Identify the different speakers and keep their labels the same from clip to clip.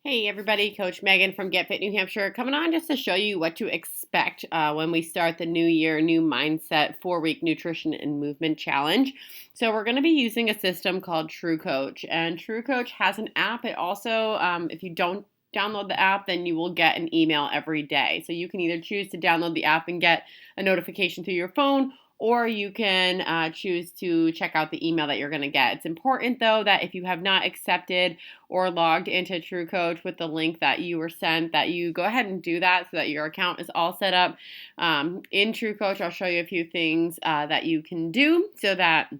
Speaker 1: Hey everybody, Coach Megan from Get Fit New Hampshire coming on just to show you what to expect when we start the new year, new mindset 4-week nutrition and movement challenge. So we're going to be using a system called TrueCoach, and TrueCoach has an app. It also, if you don't download the app, then you will get an email every day. So you can either choose to download the app and get a notification through your phone, or you can choose to check out the email that you're going to get. It's important, though, that if you have not accepted or logged into TrueCoach with the link that you were sent, that you go ahead and do that so that your account is all set up. In TrueCoach, I'll show you a few things that you can do so that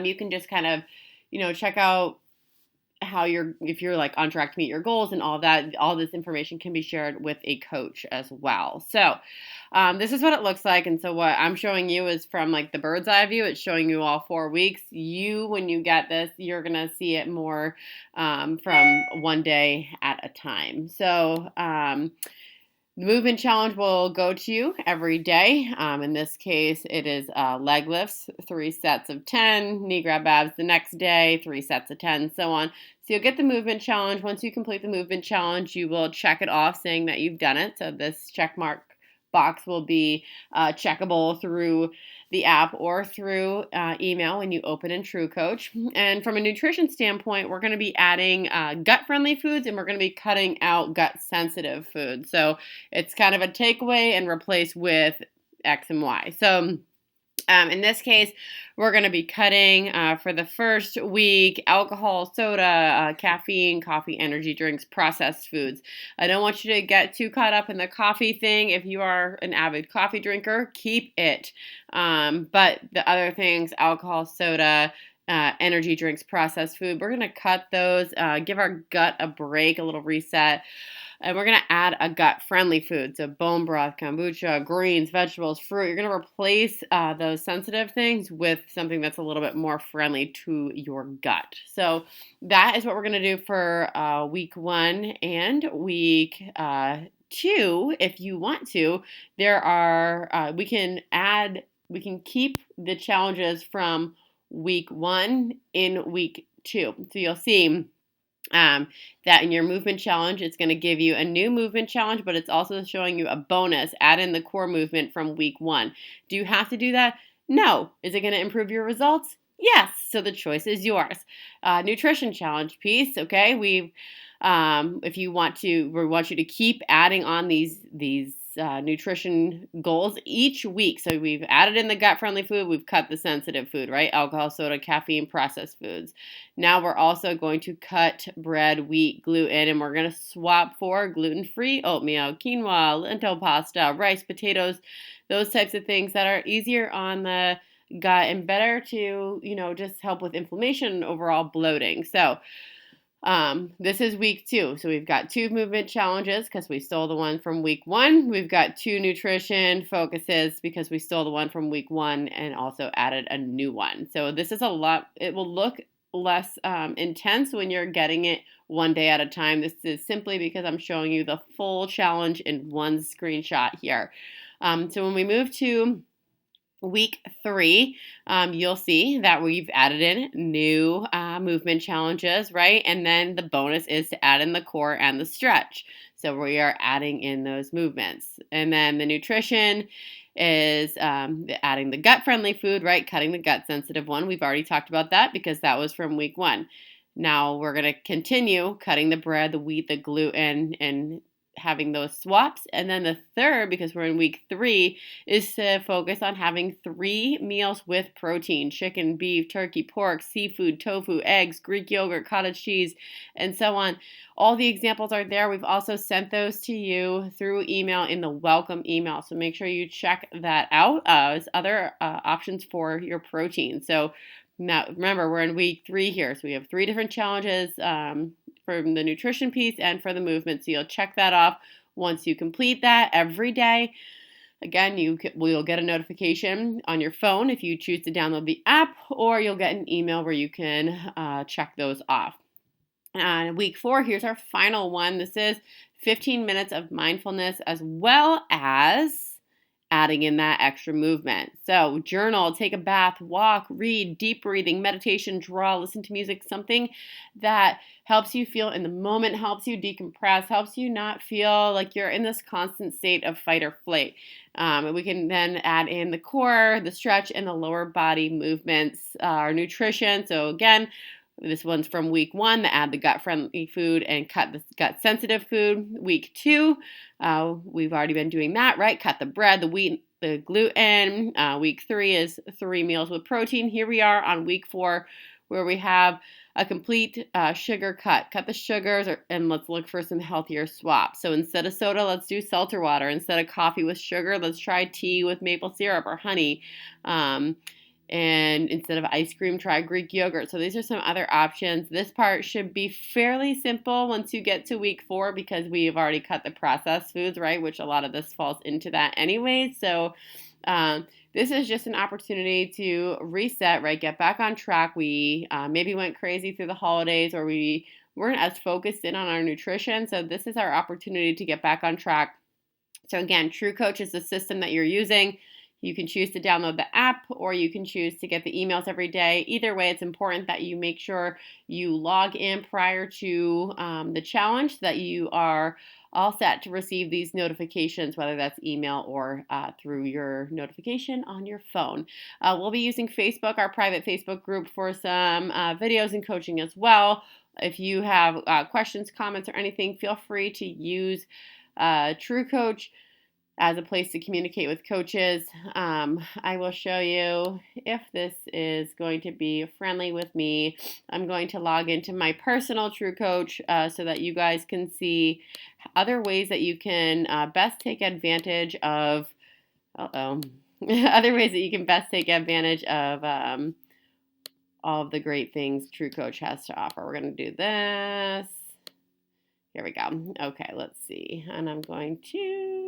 Speaker 1: you can just kind of, check out how if you're like on track to meet your goals and all that. All this information can be shared with a coach as well. So this is what it looks like. And so what I'm showing you is from like the bird's eye view. It's showing you all 4 weeks. When you get this, you're going to see it more from one day at a time. So the movement challenge will go to you every day. In this case, it is leg lifts, 3 sets of 10, knee grab abs the next day, 3 sets of 10, so on. So you'll get the movement challenge. Once you complete the movement challenge, you will check it off saying that you've done it. So this check mark box will be checkable through the app or through email when you open in TrueCoach. And from a nutrition standpoint, we're going to be adding gut-friendly foods, and we're going to be cutting out gut-sensitive foods. So it's kind of a takeaway and replace with X and Y. So in this case, we're going to be cutting for the first week alcohol, soda, caffeine, coffee, energy drinks, processed foods. I don't want you to get too caught up in the coffee thing. If you are an avid coffee drinker, keep it. But the other things, alcohol, soda, energy drinks, processed food, we're going to cut those, give our gut a break, a little reset. And we're going to add a gut-friendly food, so bone broth, kombucha, greens, vegetables, fruit. You're going to replace those sensitive things with something that's a little bit more friendly to your gut. So that is what we're going to do for week 1 and week 2. If you want to, there are we can keep the challenges from week 1 in week 2. So you'll see that in your movement challenge, it's going to give you a new movement challenge, but it's also showing you a bonus. Add in the core movement from week 1. Do you have to do that? No. Is it going to improve your results? Yes. So the choice is yours. Nutrition challenge piece. Okay. If you want to, we want you to keep adding on these nutrition goals each week. So we've added in the gut-friendly food. We've cut the sensitive food, right? Alcohol, soda, caffeine, processed foods. Now we're also going to cut bread, wheat, gluten, and we're going to swap for gluten-free oatmeal, quinoa, lentil pasta, rice, potatoes, those types of things that are easier on the gut and better to, just help with inflammation and overall bloating. So this is week 2. So we've got 2 movement challenges because we stole the one from week 1. We've got 2 nutrition focuses because we stole the one from week 1 and also added a new one. So this is a lot. It will look less intense when you're getting it one day at a time. This is simply because I'm showing you the full challenge in one screenshot here. So when we move to week 3, you'll see that we've added in new movement challenges, right? And then the bonus is to add in the core and the stretch. So we are adding in those movements. And then the nutrition is adding the gut-friendly food, right? Cutting the gut-sensitive one. We've already talked about that because that was from week 1. Now we're going to continue cutting the bread, the wheat, the gluten, and having those swaps. And then the third, because we're in week 3, is to focus on having 3 meals with protein: chicken, beef, turkey, pork, seafood, tofu, eggs, Greek yogurt, cottage cheese, and so on. All the examples are there. We've also sent those to you through email in the welcome email. So make sure you check that out as other options for your protein. So now remember, we're in week 3 here. So we have 3 different challenges from the nutrition piece and for the movement. So you'll check that off once you complete that every day. Again, you'll get a notification on your phone if you choose to download the app, or you'll get an email where you can check those off. Week 4, here's our final one. This is 15 minutes of mindfulness as well as adding in that extra movement. So journal, take a bath, walk, read, deep breathing, meditation, draw, listen to music, something that helps you feel in the moment, helps you decompress, helps you not feel like you're in this constant state of fight or flight. And we can then add in the core, the stretch, and the lower body movements, our nutrition. So again, this one's from week 1, to add the gut-friendly food and cut the gut-sensitive food. Week 2, we've already been doing that, right? Cut the bread, the wheat, the gluten. Week 3 is 3 meals with protein. Here we are on week 4, where we have a complete sugar cut. Cut the sugars, and let's look for some healthier swaps. So instead of soda, let's do seltzer water. Instead of coffee with sugar, let's try tea with maple syrup or honey. And instead of ice cream, try Greek yogurt. So these are some other options. This part should be fairly simple once you get to week 4, because we have already cut the processed foods, right? Which a lot of this falls into that anyway. So this is just an opportunity to reset, right? Get back on track. We maybe went crazy through the holidays, or we weren't as focused in on our nutrition. So this is our opportunity to get back on track. So again, TrueCoach is the system that you're using. You can choose to download the app, or you can choose to get the emails every day. Either way, it's important that you make sure you log in prior to the challenge, so that you are all set to receive these notifications, whether that's email or through your notification on your phone. We'll be using Facebook, our private Facebook group, for some videos and coaching as well. If you have questions, comments, or anything, feel free to use TrueCoach as a place to communicate with coaches. I will show you if this is going to be friendly with me. I'm going to log into my personal TrueCoach so that you guys can see other ways that you can best take advantage of, other ways that you can best take advantage of all of the great things TrueCoach has to offer. We're going to do this. Here we go. Okay, let's see. And I'm going to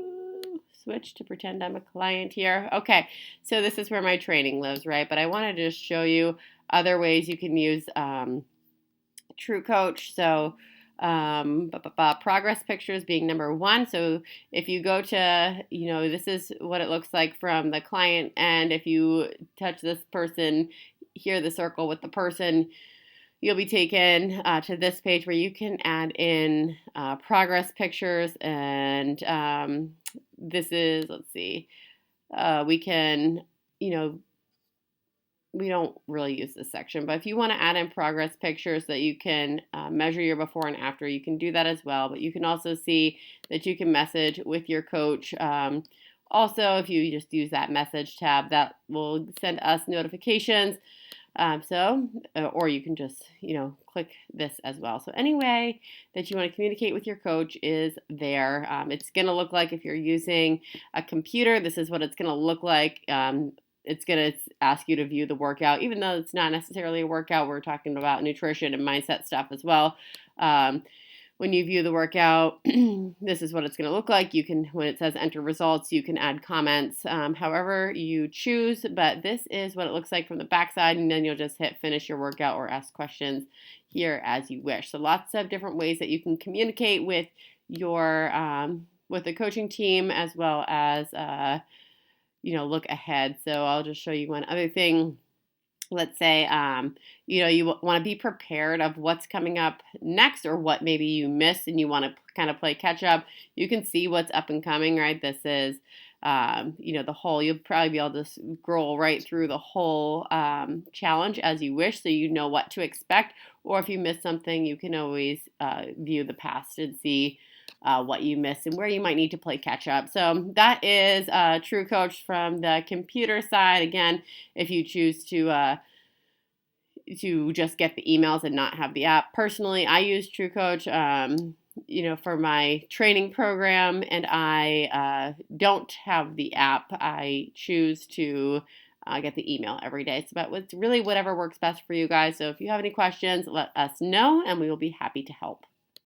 Speaker 1: switch to pretend I'm a client here. Okay, so this is where my training lives, right? But I wanted to just show you other ways you can use TrueCoach. So progress pictures being number 1. So if you go to, this is what it looks like from the client. And if you touch this person, here, the circle with the person, you'll be taken to this page where you can add in progress pictures. And this is, let's see, we can, we don't really use this section, but if you want to add in progress pictures that you can measure your before and after, you can do that as well. But you can also see that you can message with your coach. Also, if you just use that message tab, that will send us notifications. Or you can just, click this as well. So any way that you want to communicate with your coach is there. It's going to look like, if you're using a computer, this is what it's going to look like. It's going to ask you to view the workout, even though it's not necessarily a workout. We're talking about nutrition and mindset stuff as well. When you view the workout, this is what it's going to look like. You can, when it says enter results, you can add comments, however you choose, but this is what it looks like from the backside, and then you'll just hit finish your workout or ask questions here as you wish. So lots of different ways that you can communicate with your, with the coaching team, as well as, look ahead. So I'll just show you one other thing. Let's say, you want to be prepared of what's coming up next, or what maybe you missed and you want to kind of play catch up. You can see what's up and coming, right? This is, the whole, you'll probably be able to scroll right through the whole challenge as you wish, so you know what to expect. Or if you miss something, you can always view the past and see what you missed and where you might need to play catch up. So that is TrueCoach from the computer side. Again, if you choose to just get the emails and not have the app. Personally, I use TrueCoach, for my training program, and I don't have the app. I choose to get the email every day. So, but it's really whatever works best for you guys. So if you have any questions, let us know, and we will be happy to help.